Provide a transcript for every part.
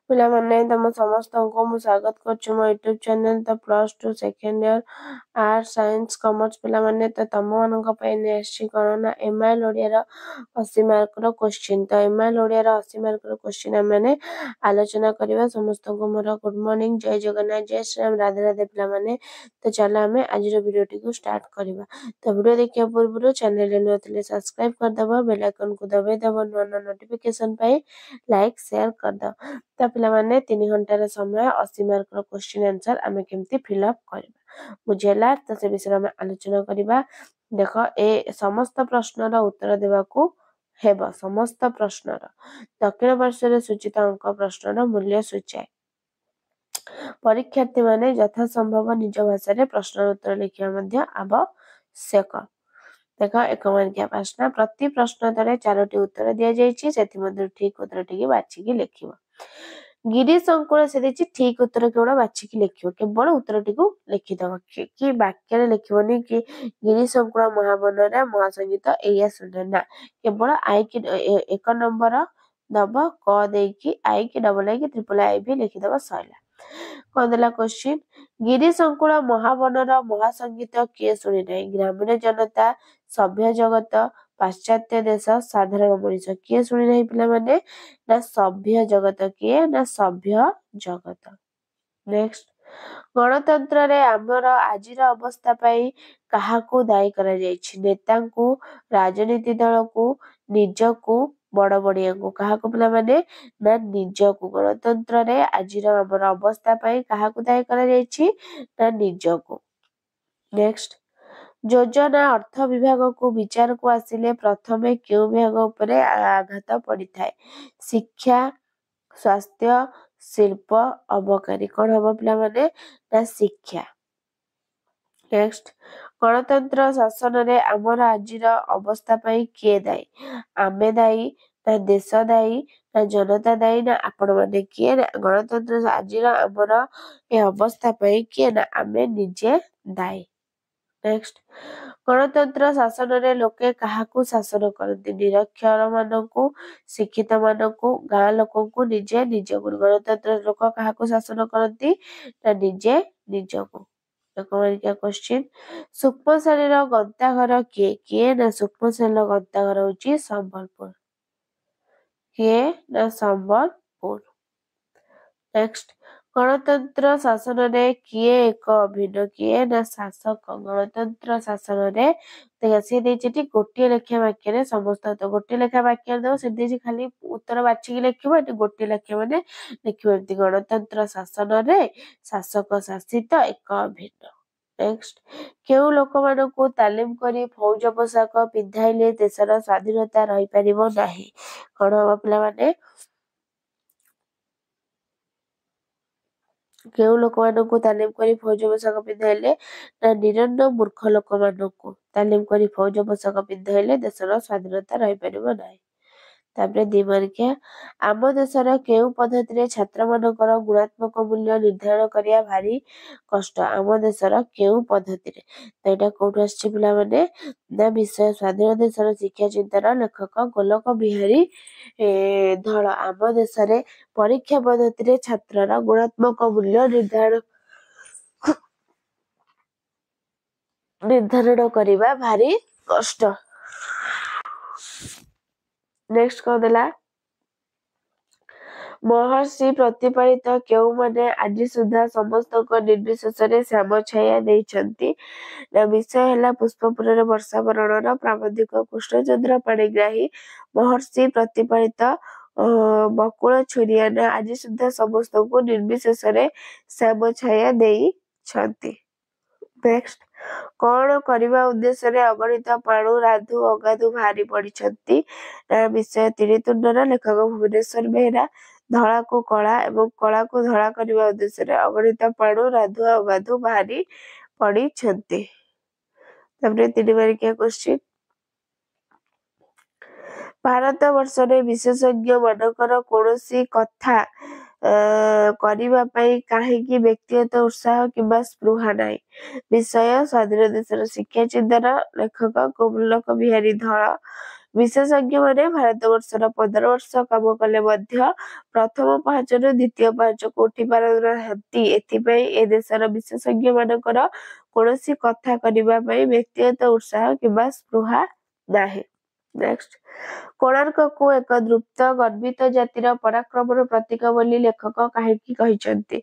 ପିଲାମାନେ ତମ ସମସ୍ତଙ୍କୁ ମୁଁ ସ୍ୱାଗତ କରୁଛି ମୋ ୟୁଟ୍ୟୁବ ଚ୍ୟାନେଲ ଦ +2 second year art science commerce ପିଲାମାନେ। ତ ତମମାନଙ୍କ ପାଇଁ ନେଇ ଆସିଛି କ'ଣ ନା ଏମଆଇଏଲ୍ ଓଡ଼ିଆର 80 ମାର୍କର କ୍ୱେଶ୍ଚିନ୍। ତ ଏମଆଇଏଲ୍ ଓଡ଼ିଆର 80 ମାର୍କର କ୍ୱେଶ୍ଚିନ୍ ଆମେ ଆଲୋଚନା କରିବା। ସମସ୍ତଙ୍କୁ ମୋର ଗୁଡ୍ ମର୍ଣ୍ଣିଂ, ଜୟ ଜଗନ୍ନାଥ, ଜୟ ଶ୍ରୀରାମ, ରାଧେ ରାଧେ ପିଲାମାନେ। ତ ଚାଲ ଆମେ ଆଜିର ଭିଡ଼ିଓଟିକୁ ଷ୍ଟାର୍ଟ କରିବା। ତ ଭିଡ଼ିଓ ଦେଖିବା ପୂର୍ବରୁ ଚ୍ୟାନେଲରେ ନୂଆ ଥିଲେ ସବସ୍କ୍ରାଇବ କରିଦେବ, ବେଲ୍ ଆଇକନକୁ ଦବାଇ ଦେବ ନୂଆ ନୂଆ ନୋଟିଫିକେସନ୍ ପାଇଁ, ଲାଇକ୍ ସେୟାର କରିଦେବ। ତ ପିଲାମାନେ 3 ଘଣ୍ଟାର ସମୟ 80 ମାର୍କର କ୍ୱେଶ୍ଚିନ୍ ଆନ୍ସର ଆମେ କେମିତି ଫିଲ୍ଅପ୍ କରିବା ବୁଝିହେଲା। ତ ସେ ବିଷୟରେ ଆମେ ଆଲୋଚନା କରିବା। ଦେଖ, ଏ ସମସ୍ତ ପ୍ରଶ୍ନର ଉତ୍ତର ଦେବାକୁ ହେବ। ସମସ୍ତ ପ୍ରଶ୍ନର ଦକ୍ଷିଣ ପାର୍ଶ୍ୱରେ ସୂଚିତ ଅଙ୍କ ପ୍ରଶ୍ନର ମୂଲ୍ୟ ସୂଚାଏ। ପରୀକ୍ଷାର୍ଥୀମାନେ ଯଥାସମ୍ଭବ ନିଜ ଭାଷାରେ ପ୍ରଶ୍ନର ଉତ୍ତର ଲେଖିବା ମଧ୍ୟ ଆବଶ୍ୟକ। ଦେଖ, 1 ମାର୍କିଆ ପ୍ରଶ୍ନ। ପ୍ରତି ପ୍ରଶ୍ନ ତଳେ 4ଟି ଉତ୍ତର ଦିଆଯାଇଛି, ସେଥିମଧ୍ୟରୁ ଠିକ ଉତ୍ତରଟିକୁ ବାଛିକି ଲେଖିବ। ଗିରି ସଙ୍କୁଳ ସେ ଦେଇଛି, ଠିକ ଉତ୍ତର କେବଳ ବାଛିକି ଲେଖିବ, କେବଳ ଉତ୍ତରଟିକୁ ଲେଖିଦବ। କି ବାକ୍ୟରେ ଲେଖିବନି କି ଗିରି ସଙ୍କୁଳ ମହାବନରେ ମହାସଙ୍ଗୀତ ଏଇଆ ଶୁଣିଲ, ନା, କେବଳ ଆଇକି 1 ନମ୍ବର ଦବ, କ ଦେଇକି ଆଇକି ଡବଲ ଆଇକି ଟ୍ରିପଲ ଆଇ ବି ଲେଖିଦବ, ସଇଲା। କଣ ଦେଲା କ୍ୱେଶ୍ଚିନ୍? ଗିରି ସଙ୍କୁଳ ମହାବନର ମହାସଙ୍ଗୀତ କିଏ ଶୁଣି ନାହିଁ? ଗ୍ରାମୀଣ ଜନତା, ସଭ୍ୟ ଜଗତ, ପାଶ୍ଚାତ୍ୟ ଦେଶ, ସାଧାରଣ ମଣିଷ। କିଏ ଶୁଣି ନାହିଁ ପିଲାମାନେ? ନା ସଭ୍ୟ ଜଗତ। କିଏ? ନା ସଭ୍ୟ ଜଗତ। ନେକ୍ସଟ, ଗଣତନ୍ତ୍ରରେ ଆମର ଆଜିର ଅବସ୍ଥା ପାଇଁ କାହାକୁ ଦାୟୀ କରାଯାଇଛି? ନେତାଙ୍କୁ, ରାଜନୀତି ଦଳକୁ, ନିଜକୁ, ବଡ ବଡିଆଙ୍କୁ। କାହାକୁ ପିଲାମାନେ? ନା ନିଜକୁ। ଗଣତନ୍ତ୍ରରେ ଆଜିର ଆମର ଅବସ୍ଥା ପାଇଁ କାହାକୁ ଦାୟୀ କରାଯାଇଛି? ନା ନିଜକୁ। ନେକ୍ସଟ, ଯୋଜନା ଅର୍ଥ ବିଭାଗକୁ ବିଚାରକୁ ଆସିଲେ ପ୍ରଥମେ କେଉଁ ବିଭାଗ ଉପରେ ଆଘାତ ପଡିଥାଏ? ଶିକ୍ଷା, ସ୍ୱାସ୍ଥ୍ୟ, ଶିଳ୍ପ, ଅବକାରୀ। କଣ ହବ ପିଲାମାନେ? ନା ଶିକ୍ଷା। ନେକ୍ସଟ, ଗଣତନ୍ତ୍ର ଶାସନରେ ଆମର ଆଜିର ଅବସ୍ଥା ପାଇଁ କିଏ ଦାୟୀ? ଆମେ ଦାୟୀ, ନା ଦେଶ ଦାୟୀ, ନା ଜନତା ଦାୟୀ, ନା ଆପଣମାନେ? କିଏ? ନା ଗଣତନ୍ତ୍ର ଆଜିର ଆମର ଏ ଅବସ୍ଥା ପାଇଁ କିଏ? ନା ଆମେ ନିଜେ ଦାୟୀ। ନେକ୍ସଟ, ଗଣତନ୍ତ୍ର ଶାସନରେ ଲୋକେ କାହାକୁ ଶାସନ କରନ୍ତି? ନିରକ୍ଷର ମାନଙ୍କୁ, ଶିକ୍ଷିତ ମାନଙ୍କୁ, ଗାଁ ଲୋକଙ୍କୁ, ନିଜେ ନିଜକୁ। ଗଣତନ୍ତ୍ର ଲୋକ କାହାକୁ ଶାସନ କରନ୍ତି? ନା ନିଜେ ନିଜକୁ। କ୍ୱେଶ୍ଚିନ୍, ସୂକ୍ଷ୍ମ ଶ୍ରେଣୀର ଗନ୍ତାଘର କିଏ? କିଏ? ନା ସୂକ୍ଷ୍ମ ଶ୍ରେଣୀର ଗନ୍ତାଘର ହଉଛି ସମ୍ବଲପୁର। କିଏ? ନା ସମ୍ବଲପୁର। ନେକ୍ସଟ, ଗଣତନ୍ତ୍ର ଶାସନରେ କିଏ ଏକ ଅଭିନ୍ନ? କିଏ? ନା ଶାସକ। ଗଣତନ୍ତ୍ର ଶାସନରେ ସିଏ ଦେଇଛି ଏଠି ଗୋଟିଏ ଲେଖା ବାକ୍ୟରେ ସମସ୍ତ ଗୋଟିଏ ଲେଖା ବାକ୍ୟରେ ଦେବ, ସେ ଦେଇଛି ଖାଲି ଉତ୍ତର ବାଛିକି ଲେଖିବ, ଏଠି ଗୋଟିଏ ଲେଖା ମାନେ ଲେଖିବ ଏମିତି, ଗଣତନ୍ତ୍ର ଶାସନରେ ଶାସକ ଶାସିତ ଏକ ଅଭିନ୍ନ। ନେକ୍ସଟ, କେଉଁ ଲୋକମାନଙ୍କୁ ତାଲିମ କରି ଫୌଜ ପୋଷାକ ପିନ୍ଧାଇଲେ ଦେଶର ସ୍ୱାଧୀନତା ରହିପାରିବ ନାହିଁ? କଣ ହବ ପିଲାମାନେ? କେଉଁ ଲୋକମାନଙ୍କୁ ତାଲିମ କରି ଫୌଜ ପୋଷାକ ପିନ୍ଧାଇଲେ? ନା ନିରନ୍ନ ମୂର୍ଖ ଲୋକମାନଙ୍କୁ ତାଲିମ କରି ଫୌଜ ପୋଷାକ ପିନ୍ଧାଇଲେ ଦେଶର ସ୍ୱାଧୀନତା ରହିପାରିବ ନାହିଁ। ତାପରେ 2 ମାର୍କିଆ, ଆମ ଦେଶର କେଉଁ ପଦ୍ଧତିରେ ଛାତ୍ରମାନଙ୍କର ଗୁଣାତ୍ମକ ମୂଲ୍ୟ ନିର୍ଦ୍ଧାରଣ କରିବା ଭାରି କଷ୍ଟ? ଆମ ଦେଶର କେଉଁ ପଦ୍ଧତିରେ? ତ ଏଇଟା କୋଉଠୁ ଆସିଛି ପିଲାମାନେ? ନା ବିଷୟ ସ୍ୱାଧୀନ ଦେଶର ଶିକ୍ଷା ଚିନ୍ତନ, ଲେଖକ ଗୋଲକ ବିହାରୀ ଧଳ। ଆମ ଦେଶରେ ପରୀକ୍ଷା ପଦ୍ଧତିରେ ଛାତ୍ରର ଗୁଣାତ୍ମକ ମୂଲ୍ୟ ନିର୍ଦ୍ଧାରଣ କରିବା ଭାରି କଷ୍ଟ। ନେକ୍ସଟ କଣ ଦେଲା? ମହର୍ଷି ପ୍ରତିପାଳିତ କେଉଁମାନେ ଆଜି ସୁଦ୍ଧା ସମସ୍ତଙ୍କ ନିର୍ବିଶେଷରେ ଶ୍ୟାମଛାୟା ଦେଇଛନ୍ତି? ନା ବିଷୟ ହେଲା ପୁଷ୍ପପୁରରେ ବର୍ଷା ବରଣର ପ୍ରାବନ୍ଧିକ କୃଷ୍ଣଚନ୍ଦ୍ର ପାଣିଗ୍ରାହୀ। ମହର୍ଷି ପ୍ରତିପାଳିତ ବକୁଳ ଛୁରିଆନା ଆଜି ସୁଦ୍ଧା ସମସ୍ତଙ୍କୁ ନିର୍ବିଶେଷରେ ଶ୍ୟାମଛାୟା ଦେଇଛନ୍ତି। ନେକ୍ସଟ, କଣ କରିବା ଉଦ୍ଦେଶ୍ୟରେ ଅଗଣିତ ପାଣୁ ରାଧୁ ଅଗାଧୁ ବାହାରି ପଡିଛନ୍ତି? ନା ବିଷୟ ତିରିତୁଣ୍ଡର, ଲେଖକ ଭୁବନେଶ୍ୱର ବେହେରା। ଧଳାକୁ କଳା ଏବଂ କଳାକୁ ଧଳା କରିବା ଉଦ୍ଦେଶ୍ୟରେ ଅଗଣିତ ପାଣୁ ରାଧୁ ଅଗାଧୁ ବାହାରି ପଡିଛନ୍ତି। ତାପରେ 3 ମାର୍କିଆ କ୍ୱେଶ୍ଚିନ୍, ଭାରତ ବର୍ଷରେ ବିଶେଷଜ୍ଞ ମାନଙ୍କର କୌଣସି କଥା କରିବା ପାଇଁ କାହିଁକି ବ୍ୟକ୍ତିଗତ ଉତ୍ସାହ କିମ୍ବା ସ୍ପୃହା ନାହିଁ? ବିଷୟ ସ୍ୱାଧୀନ ଦେଶର ଶିକ୍ଷା ଚିନ୍ତନ, ଲେଖକ ଗୋଲକ ବିହାରୀ ଧଳ। विशेषज्ञ माने भारतवर्षर 15 वर्ष काम कले मध्य प्रथम पाहाचर द्वितीय पाहाच को उठी पारनाहांती एथिपई ए देशर विशेषज्ञ मानकर कोनोसी कथा करिबा पई व्यक्तिगत उत्साह किबा स्पृहा नाही। नेक्स्ट कोणार्क को एक द्रुप्त गर्वित जातिर पराक्रमर प्रतीक बोली लेखक काहेकि कहिसंती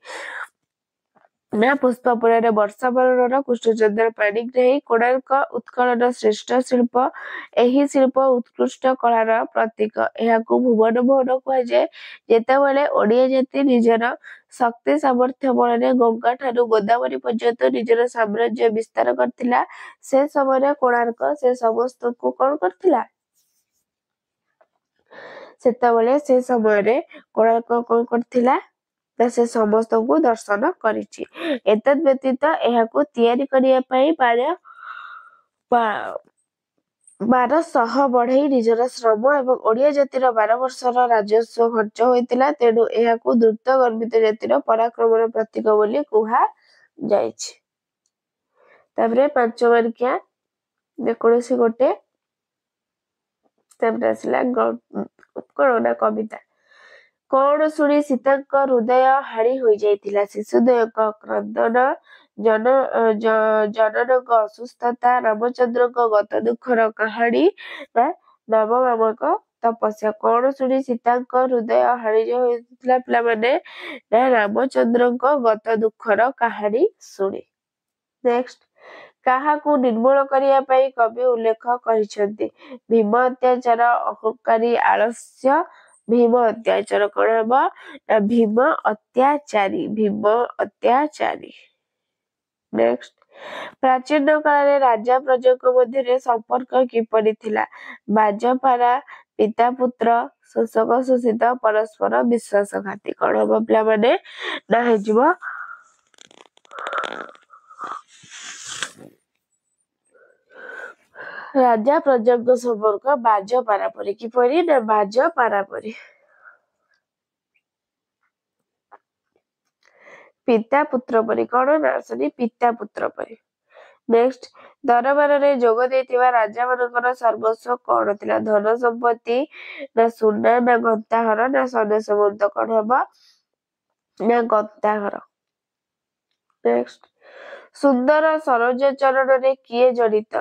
ना पुष्पपुर वर्षावरण कृष्णचंद्र पाणिग्राही कोणार्क उत्कलर श्रेष्ठ शिल्प एही शिल्प उत्कृष्ट कलार प्रतीक एहाकू भुवन मोहन कहुए जेतेबेले ओडिया जाति निजर शक्ति सामर्थ्य बल गंगा ठारू गोदावरी पर्यंत निजर साम्राज्य विस्तार करथिला से समय कोणार्क से समस्त को कौन करथिला सेतेबेले से समय कोणार्क कौन करथिला से समस्त को दर्शन करिछि एतद व्यतीत एहाकू तैयारी करिया पई 1200 बढ़ई निजर श्रम एवं ओडिया जातिर 12 वर्षर राजस्व खर्च होइतिला तेणु एहाकू द्रुत गर्वित जातिर पराक्रमर प्रतीक बोली कुहा जाइछि। तापरे 5 मार्किया जेकोसी गोटे तापरे आसिला कोनोना कविता कौन शुणी सीतांक हृदय हाड़ी हो जाइतिला शिशुदयक क्रंदन जननक असुस्थता रामचंद्र गत दुखर कहानी नव नामक तपस्या कौन शुणी सीतांक हृदय हाड़ी होइतिला पिला माने रामचंद्र गत दुखर कहानी शुणी। नेक्स्ट काहाकू निर्मूल करिया पई कवि उल्लेख करिसंती भीम अत्याचार अहंकारी आलस्य भीम अत्याचार कौन हबा भीम अत्याचारी। नेक्स्ट प्राचीन काल राजा प्रजाक मध्य संपर्क किपरि थिला बाजपारा पिता पुत्र शोषक शोषित परस्पर विश्वासघाती कौन हबा पिला माने ना हेजिबो राजा प्रजाक संपर्क बाजपारा परि किपरि ना बाजपारा परि पिता पुत्र परि कौन ना सरी पिता पुत्र परि। नेक्स्ट दरबार रे जोग देथिबा राजा मानकर सर्वस्व कौन थिला धन संपत्ति ना सुना ना गंताहर ना सने समंत कौन हबा ना गंताहर। नेक्स्ट सुंदर सरोज चरण रे किए जड़ित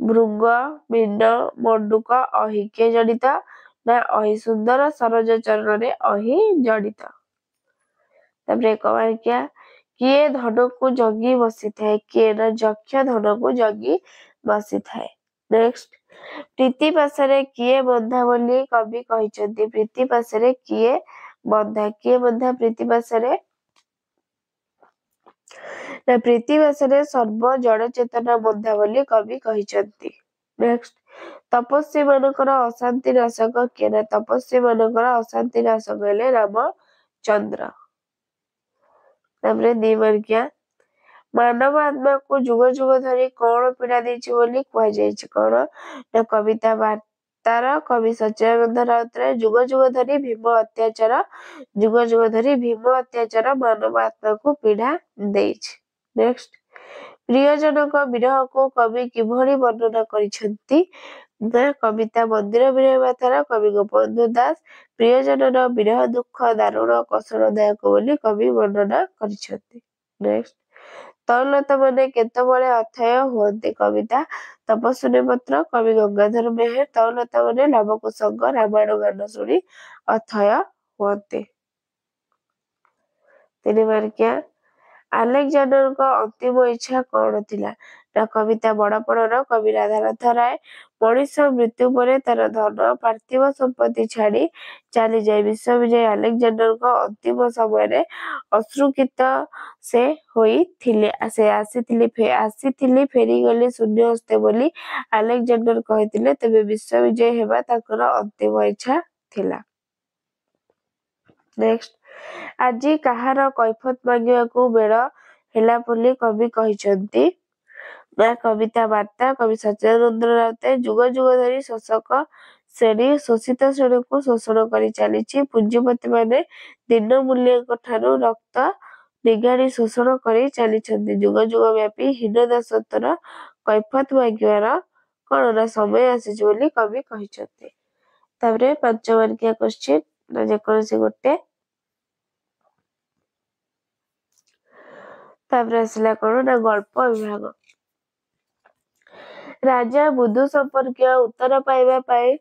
भृंग मीन मंडूक अहि किए जड़ित ना अहि सुंदर सरोज चरण रे अहि जड़ित। तापरे एक वाक्य किए धन को जगी बसी थाए किए ना जक्ष धन को जगी बसी थाए। नेक्स्ट प्रीति पासरे किए बंधा बोली कवि कहिसंती प्रीति पासरे किए बंधा प्रीति पासरे ना प्रीति पासरे सर्व जड़ चेतना बंधा बोली कवि कहिसंती। नेक्स्ट तपस्वी मानकर अशांति नाशक किए ना तपस्वी मानकर अशांति नाशक हेले रामचंद्र। तापरे 2 मार्किया मानव आत्मा को जुग जुग धरी कौन पीड़ा देछि बोली कह जाइछि कौन ना कविता वार्तार कवि सच्चिदानंद राउतराय जुग जुग धरी भीम अत्याचार मानव आत्मा को पीड़ा देछि। नेक्स्ट प्रियजनक विरह को कवि किभଳି वर्णना करिसंती ना कविता मंदिर विरह गाथार कवि गोपबंधु दास प्रियजनर विरह दुख दारुण कसरदायक बोली कवि वर्णना करिसंती। नेक्स्ट तरुलता माने केतबळे अथय हुअन्ते कविता तपस्विनी पत्र कवि गंगाधर मेहेर तरुलता माने लवकुशଙ୍କ रामायण गान शुणी अथय हुअन्ते। 3 मार्किया आलेक्जेंडर अंतिम इच्छा कौन थिला ना कविता बड़पणर कवि राधानाथ राय मनीष मृत्यु पर तार धन पार्थिव संपत्ति छाड़ी चली जाए विश्व विजय आलेक्जेंडर अंतिम समय अश्रुकित से आसीथिली फेरी गली शून्य हस्ते बोली आलेक्जेंडर कहिथिले तबे विश्व विजय हेबा ताकर अंतिम इच्छा थिला। नेक्स्ट आज कहार कैफत मांगिबाकू बेल हेला बोली कवि कहिसंती ना कविता वार्ता कवि सच्चिदानंद राउतराय जुग जुग धरी शोषक श्रेणी शोषित श्रेणी को शोषण करी चलीछि पुंजीपति माने दिन मूल्य ठारू रक्त निगाड़ी शोषण करी चलीछंती जुग जुग व्यापी हीन दासत्वर कैफत मांगिबार कौन ना समय आसीछि बोली कवि कहिसथि। तापरे 5 मार्किया क्वेश्चन ना जेकोसी गोटे तापरे आसिला कौन ना गल्प विभाग। राजा बुद्धू संपर्क उत्तर पाइबा पाई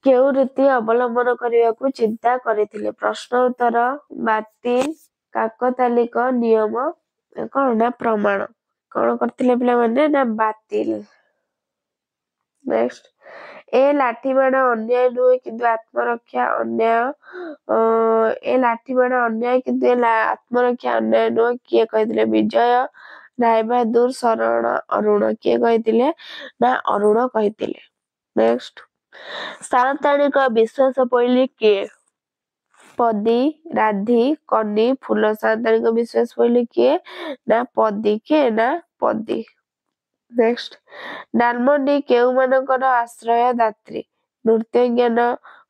केउ रीति अवलंबन करने चिंता करथिले। प्रश्न उत्तर बातिल काकतालिक नियम कौन ना प्रमाण कौन करथिले पिला माने ना बातिल। नेक्स्ट ए लाठी बाण अन्याय नुहे किंतु आत्मरक्षा अन्याय ए लाठी बाण अन्याय किंतु आत्मरक्षा अन्याय नुहे किए कहथिले विजय राय बहादुर शरण अरुण किए कहथिले ना अरुण कहथिले। नेक्स्ट सान्ताणिक विश्वास पइले किए पदी राधी कनी फूल सान्ताणिक विश्वास पइले किए ना पदी किए ना पदी। नेक्स्ट डालमंडी केउ मानकर आश्रय दात्री नृत्य ज्ञान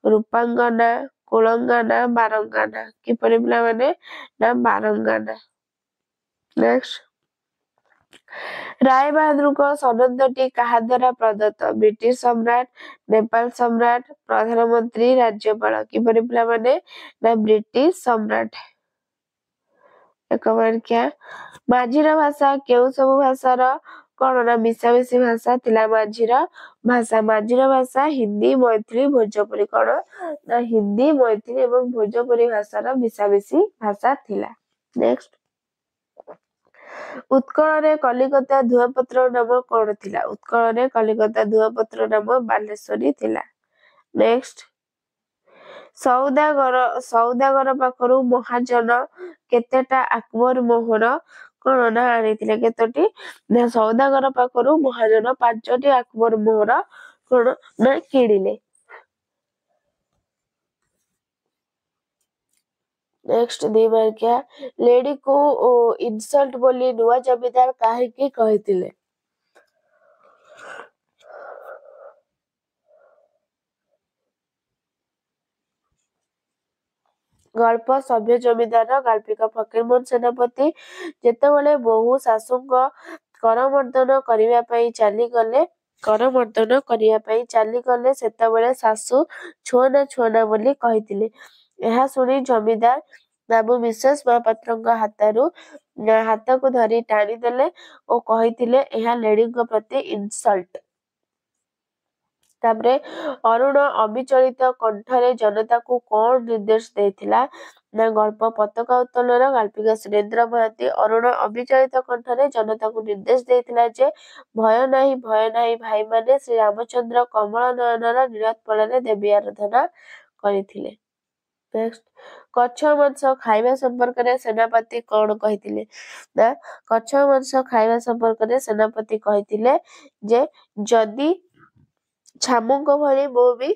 रूपांगना कुलंगाना बारंगाना किपरि पिला माने ना बारंगाना। नेक्स्ट राय बहादुर को सनदटी कहा द्वारा प्रदत्त ब्रिटिश सम्राट नेपाल सम्राट प्रधानमंत्री राज्यपाल किपरि पिला माने ना ब्रिटिश सम्राट। एक मार्किया माझीर भाषा केउ सब भाषार कौन ना मिशामिशी भाषा थिला। माझीर भाषा हिंदी मैथिली भोजपुरी कौन ना हिंदी मैथिली एवं भोजपुरी भाषार मिशामिशी भाषा थिला। नेक्स्ट उत्कल रे कलिकता धुआपत्र नाम कौन थिला। उत्कल रे कलिकता धुआपत्र नाम बालेश्वरी थिला। नेक्स्ट सौदागर पाखरु महाजन केतेटा आकबर मोहर कौन ना आनिथिले केतोटी ना सौदागर पाखरु महाजन 5टी आकबर मोहर कौन ना किणिले। नेक्स्ट 2 मार्किया लेडी को इनसल्ट बोली नुआ जमीदार काहेकि कहथिले। गल्प सभ्य जमीदार गाल्पिका फकीरमोहन सेनापति जेतेबेले बहु शासुक करमर्दन करिवा पई चाली गले सेतेबेले सासू छुअना बोली कहिथिले। एहा सुनी जमीदार बाबू विशेष महापात्रଙ୍କ हातକୁ धरी टाणी देले ओ कहिथिले एहा लेडीଙ୍କ प्रति इनसल्ट। तापरे अरुण अविचलित कंठरे जनता को कौन निर्देश देथिला ना गल्प पताका उत्तोलन गाल्पिका सुरेंद्र महाती अरुण अविचलित कंठरे जनता को निर्देश देथिला जे भय नाही भाई माने श्री रामचंद्र कमल नयनर नीलोत्पलरे देवी आराधना करिथिले। नेक्स्ट कच्छ मांस खाइबा संपर्क रे सेनापति कौन कहिथिले ना कच्छ मांस खाइबा संपर्क रे सेनापति कहिथिले जे जदी छामुंक भली मो भी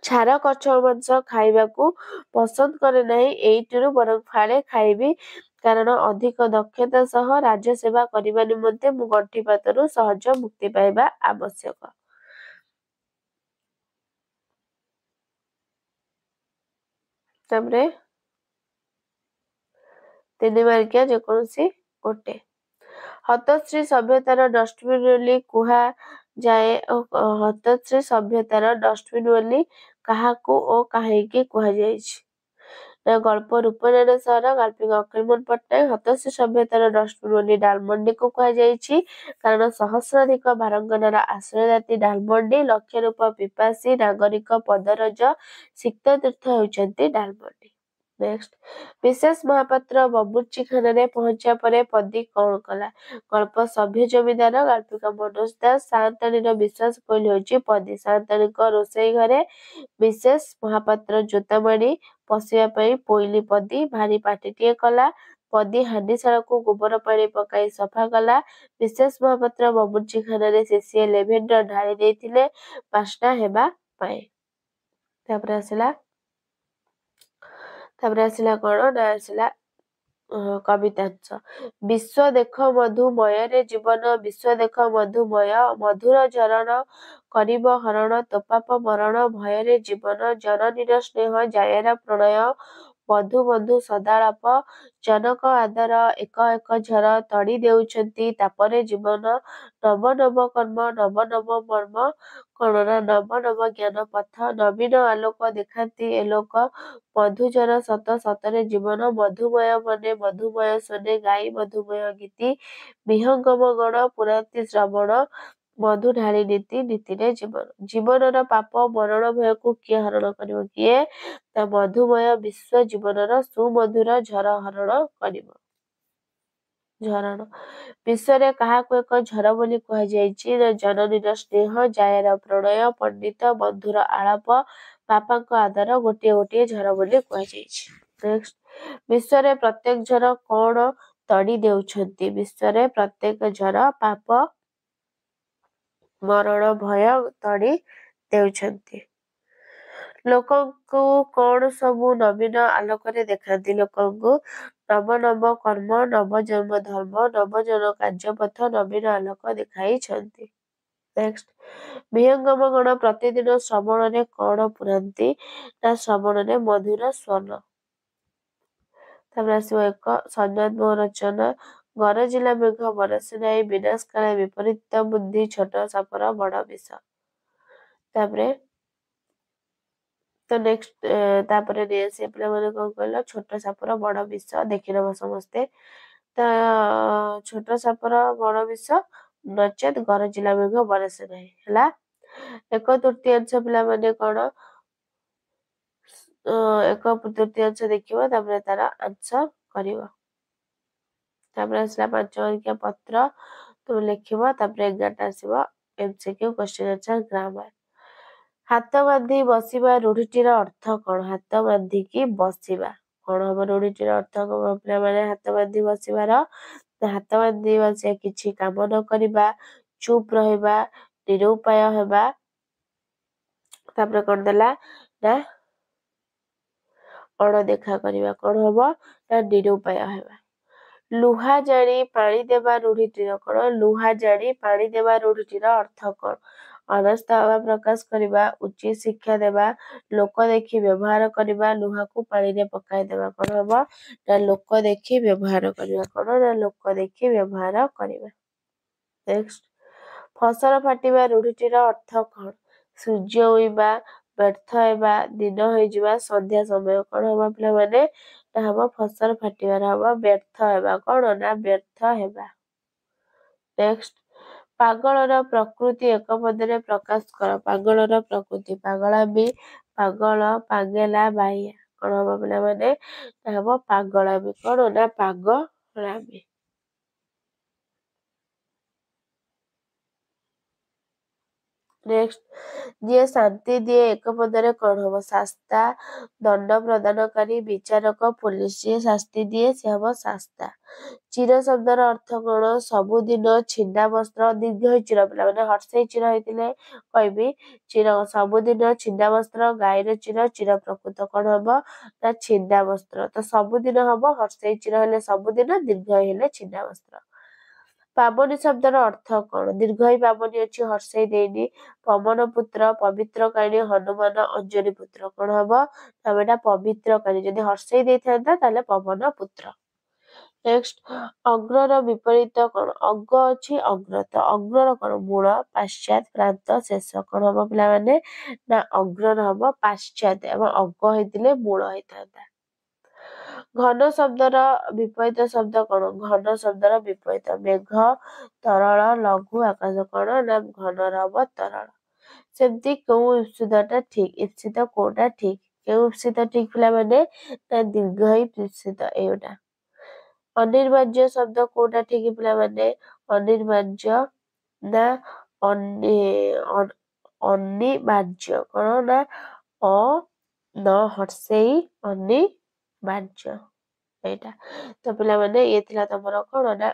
छार कच्छ मांस खाइबाकू पसंद करे नाही एइटिरु बरं फाळे खाइबी कारण अधिक दक्षता सह राज्य सेवा करिबा निमंते मु गंठीपातरु सहज मुक्ति पाइबा आवश्यक। तापरे 3 मार्किया जेकोसी गोटे हतश्री सभ्यतार डस्टबिन बोली कुहा जाए हतश्री सभ्यतार डस्टबिन बोली काहाकू ओ काहेकि कुहा जाइछि। ना गल्प रूपनारायण सार गाल्पिका अखिलमोहन पट्टनायक हतश्री सभ्यतार डस्टबिन बोली डालमंडी को कुहा जाइछि कारण सहस्राधिक बारंगनार आश्रयदाती डालमंडी लक्ष्य रूप पिपासी नागरिक पदरज सिक्ततीर्थ हेउचंती डालमंडी। नेक्स्ट विशेष महापात्र बबुर्ची खाना रे पहुंचा परे पदी कौन कला। गल्प सभ्य जमीदार गाल्पिका मनोज दास सान्ताणीर विश्वास पइले होची पदी सान्ताणीक रोषेई घरे विशेष महापात्र जोतामाड़ी पशिया पई पोइली पदी भारी पाटीटिए कला पदी हांडीशाला को गोबर पानी पकाई सफा कला विशेष महापात्र बबुर्ची खाना रे सीसीए लेवेंडर ढाली देथिले पास्ता हेबा पाए। तापरे आसिला कौन ना आसिला कवितांश विश्व देख मधुमय रे जीवन विश्व देख मधुमय मधुर चरण करिब हरण तोपाप मरण भय रे जीवन जननीर स्नेह जायर प्रणय ବଧୁ ବଧୁ ସଦାଳାପ ଜନକ ଆଦର ଏକ ଏକ ଝର ତଡ଼ି ଦେଉଛନ୍ତି ତାପରେ ଜୀବନ ନବ ନବ କର୍ମ ନବ ନବ ମର୍ମ କଣନା ନବ ନବ ଜ୍ଞାନ ପଥ ନବୀନ ଆଲୋକ ଦେଖାନ୍ତି ଏଲୋକ ମଧୁଚର ସତ ସତରେ ଜୀବନ ମଧୁମୟ ମନେ ମଧୁମୟ ଶୁନେ ଗାଇ ମଧୁମୟ ଗୀତି ବିହଙ୍ଗମ ଗଣ ପୁରାନ୍ତି ଶ୍ରବଣ ମଧୁ ଢାଳି ନୀତି ନୀତିରେ ଜୀବନର ପାପ ମରଣ ଭୟକୁ କିଏ ହରଣ କରିବ କିଏ ତା ମଧୁମୟ ବିଶ୍ୱ ଜୀବନର ସୁମଧୁର ଝର ହରଣ କରିବ। ଝରଣ ବିଶ୍ୱରେ କାହାକୁ ଏକ ଝର ବୋଲି କୁହାଯାଇଛି ନା ଜନନୀର ସ୍ନେହ ଜାୟାର ପ୍ରଣୟ ପଣ୍ଡିତ ବନ୍ଧୁର ଆଳାପ ବାପାଙ୍କ ଆଦର ଗୋଟିଏ ଗୋଟିଏ ଝର ବୋଲି କୁହାଯାଇଛି। ନେକ୍ସଟ ବିଶ୍ୱରେ ପ୍ରତ୍ୟେକ ଝର କଣ ତଡ଼ି ଦେଉଛନ୍ତି ବିଶ୍ୱରେ ପ୍ରତ୍ୟେକ ଝର ପାପ ମରଣ ଭୟ ତଡ଼ି ଦେଉଛନ୍ତି। ଲୋକଙ୍କୁ କଣ ସବୁ ନବୀନ ଆଲୋକରେ ଦେଖାନ୍ତି ଲୋକଙ୍କୁ ନବ ନବ କର୍ମ ନବ ଜନ୍ମ ଧର୍ମ ନବ ଜନ କାର୍ଯ୍ୟପଥ ନବୀନ ଆଲୋକ ଦେଖାଇଛନ୍ତି। ନେକ୍ସଟ ବିହଙ୍ଗମ ଗଣ ପ୍ରତିଦିନ ଶ୍ରବଣରେ କଣ ପୁରାନ୍ତି ନା ଶ୍ରବଣରେ ମଧୁର ସ୍ୱନ। ତାପରେ ଆସିବ ଏକ ସଂଜ୍ଞାତ୍ମକ ରଚନା ଗରଜିଲା ମେଘ ବରଷେ ନାହିଁ ବିନାଶ କାଳେ ବିପରୀତ ବୁଦ୍ଧି ଛୋଟ ସାପର ବଡ ବିଷ। ତାପରେ ତ ନେକ୍ସଟ ତାପରେ ନେଇଆସିବା ପିଲାମାନେ କଣ କହିଲ ଛୋଟ ସାପର ବଡ ବିଷ ଦେଖିନବ ସମସ୍ତେ ତ ଛୋଟ ସାପର ବଡ ବିଷ ନଚେତ ଗରଜିଲା ମେଘ ବରଷେ ନାହିଁ ହେଲା। ଏକ ତୃତୀୟାଂଶ ପିଲାମାନେ କଣ ଏକ ତୃତୀୟାଂଶ ଦେଖିବ ତାପରେ ତାର ଆନ୍ସର କରିବ। ତାପରେ ଆସିଲା 5 ମାର୍କିଆ ପତ୍ର ତୁମେ ଲେଖିବ ତାପରେ 11ଟା ଆସିବ MCQ କ୍ୱେଶ୍ଚନ ଆନ୍ସର ଗ୍ରାମାର। ହାତ ବାନ୍ଧି ବସିବା ରୂଢିଟିର ଅର୍ଥ କଣ ହାତ ବାନ୍ଧିକି ବସିବା କଣ ହବ ରୂଢିଟିର ଅର୍ଥ କଣ ପିଲାମାନେ ହାତ ବାନ୍ଧି ବସିବାର ହାତ ବାନ୍ଧି ବସିବା କିଛି କାମ ନ କରିବା ଚୁପ ରହିବା ନିରୁପାୟ ହେବା ତାପରେ କଣ ଦେଲା ନା ଅଣଦେଖା କରିବା କଣ ହବ ନା ନିରୁପାୟ ହେବା। ଲୁହା ଜାଣି ପାଣି ଦେବା ରୂଢିଟିର କଣ ଲୁହା ଜାଣି ପାଣି ଦେବା ରୂଢିଟିର ଅର୍ଥ କଣ ଅନାସ୍ଥା ଭାବ ପ୍ରକାଶ କରିବା ଉଚିତ ଶିକ୍ଷା ଦେବା ଲୋକ ଦେଖି ବ୍ୟବହାର କରିବା ଲୁହାକୁ ପାଣିରେ ପକାଇ ଦେବା କଣ ହବ ନା ଲୋକ ଦେଖି ବ୍ୟବହାର କରିବା କଣ ନା ଲୋକ ଦେଖି ବ୍ୟବହାର କରିବା। ନେକ୍ସଟ ଫସଲ ଫାଟିବା ରୂଢିଟିର ଅର୍ଥ କଣ ସୂର୍ଯ୍ୟ ଉଇଁବା ବ୍ୟର୍ଥ ହେବା ଦିନ ହେଇଯିବା ସନ୍ଧ୍ୟା ସମୟ କଣ ହବ ପିଲାମାନେ ନା ହବ ଫସଲ ଫାଟିବାର ହବ ବ୍ୟର୍ଥ ହେବା କଣ ନା ବ୍ୟର୍ଥ ହେବା। ନେକ୍ସଟ ପାଗଳର ପ୍ରକୃତି ଏକ ପଦରେ ପ୍ରକାଶ କର ପାଗଳର ପ୍ରକୃତି ପାଗଳାମୀ ପାଗଳ ପାଗେଲା ବାଇଆ କଣ ହବ ପିଲାମାନେ ନା ହବ ପାଗଳାମୀ କଣ ନା ପାଗଳାମୀ। ନେକ୍ସଟ ଯିଏ ଶାନ୍ତି ଦିଏ ଏକ ପଦରେ କଣ ହବ ଶାସ୍ତା ଦଣ୍ଡ ପ୍ରଦାନକାରୀ ବିଚାରକ ପୋଲିସ ଯିଏ ଶାସ୍ତି ଦିଏ ସେ ହବ ଶାସ୍ତା। ଚିର ଶବ୍ଦର ଅର୍ଥ କଣ ସବୁଦିନ ଛିଣ୍ଡା ବସ୍ତ୍ର ଦୀର୍ଘ ଚିର ପିଲାମାନେ ହର୍ଷେଇ ଚିର ହେଇଥିଲେ କହିବି ଚିର ସବୁଦିନ ଛିଣ୍ଡା ବସ୍ତ୍ର ଗାଈର ଚିର ଚିର ପ୍ରକୃତ କଣ ହବ ନା ଛିଣ୍ଡା ବସ୍ତ୍ର ତ ସବୁଦିନ ହବ ହର୍ଷେଇ ଚିର ହେଲେ ସବୁଦିନ ଦୀର୍ଘ ହେଲେ ଛିଣ୍ଡା ବସ୍ତ୍ର। ପାବନୀ ଶବ୍ଦର ଅର୍ଥ କଣ ଦୀର୍ଘଇ ପାବନୀ ଅଛି ହର୍ଷେଇ ଦେଇନି ପବନ ପୁତ୍ର ପବିତ୍ର କାଣୀ ହନୁମାନ ଅଞ୍ଜନି ପୁତ୍ର କଣ ହବ ନା ଏଟା ପବିତ୍ର କାଣୀ ଯଦି ହର୍ଷେଇ ଦେଇଥାନ୍ତା ତାହେଲେ ପବନ ପୁତ୍ର। ନେକ୍ସଟ ଅଗ୍ରର ବିପରୀତ କଣ ଅଗ ଅଛି ଅଗ୍ର ତ ଅଗ୍ରର କଣ ମୂଳ ପାଶ୍ଚାତ ପ୍ରାନ୍ତ ଶେଷ କଣ ହବ ପିଲାମାନେ ନା ଅଗ୍ରର ହବ ପାଶ୍ଚାତ ଏବଂ ଅଗ ହେଇଥିଲେ ମୂଳ ହେଇଥାନ୍ତା। ଘନ ଶବ୍ଦର ବିପରୀତ ଶବ୍ଦ କଣ ଘନ ଶବ୍ଦର ବିପରୀତ ମେଘ ତରଳ ଲଘୁ ଆକାଶ କଣ ନା ଘନର ହବ ତରଳ। ସେମିତି କୋଉ ଇପ୍ସିତଟା ଠିକ ଇପ୍ସିତ କୋଉଟା ଠିକ କେଉଁ ଇପ୍ସିତ ଠିକ ପିଲାମାନେ ନା ଦୀର୍ଘଇ ଇପ୍ସିତ ଏଇଟା। ଅନିର୍ବାର୍ଯ୍ୟ ଶବ୍ଦ କୋଉଟା ଠିକ ପିଲାମାନେ ଅନିର୍ବାର୍ଯ୍ୟ ନା ଅନିବାର୍ଯ୍ୟ କଣ ନା ଅ ନ ହର୍ଷେଇ ଅନିବାର୍ଯ୍ୟ ଏଇଟା। ତ ପିଲାମାନେ ଇଏ ଥିଲା ତମର କଣ ନା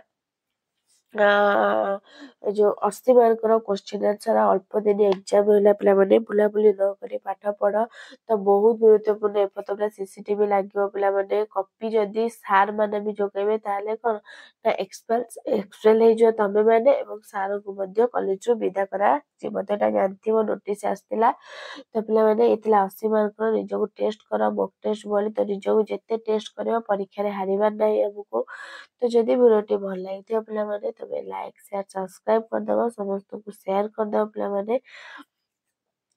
ଯୋଉ 80 ମାର୍କର କ୍ୱେଶ୍ଚିନ୍ ଆନ୍ସର ଅଳ୍ପ ଦିନ ଏକ୍ଜାମ ରହିଲା ପିଲାମାନେ ବୁଲାବୁଲି ନ କରି ପାଠ ପଢ ତ ବହୁତ ଗୁରୁତ୍ୱପୂର୍ଣ୍ଣ ଏପଟେ ସିସିଟିଭି ଲାଗିବ ପିଲାମାନେ କପି ଯଦି ସାର୍ ମାନେ ବି ଯୋଗେଇବେ ତାହେଲେ କଣ ନା ଏକ୍ସପେଲ ହେଇଯିବ ତମେ ମାନେ ଏବଂ ସାରଙ୍କୁ ମଧ୍ୟ କଲେଜରୁ ବିଦା କରାଯିବ ତ ଏଟା ଜାଣିଥିବ ନୋଟିସ ଆସିଥିଲା ତ ପିଲାମାନେ ଏଥିଲା 80 ମାର୍କର ନିଜକୁ ଟେଷ୍ଟ କର ମକ୍ ଟେଷ୍ଟ ଭଳି ତ ନିଜକୁ ଯେତେ ଟେଷ୍ଟ କରିବ ପରୀକ୍ଷାରେ ହାରିବାର ନାହିଁ ଆମକୁ ତ ଯଦି ଭିଡ଼ିଓଟି ଭଲ ଲାଗିଥିବ ପିଲାମାନେ ତମେ ଲାଇକ୍ ସେୟାର ସବସ୍କ୍ରାଇବ କରିଦବ ସମସ୍ତଙ୍କୁ ସେୟାର କରିଦବ ପିଲାମାନେ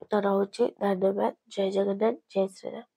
ତ ରହୁଛି ଧନ୍ୟବାଦ ଜୟ ଜଗନ୍ନାଥ ଜୟ ଶ୍ରୀରାମ।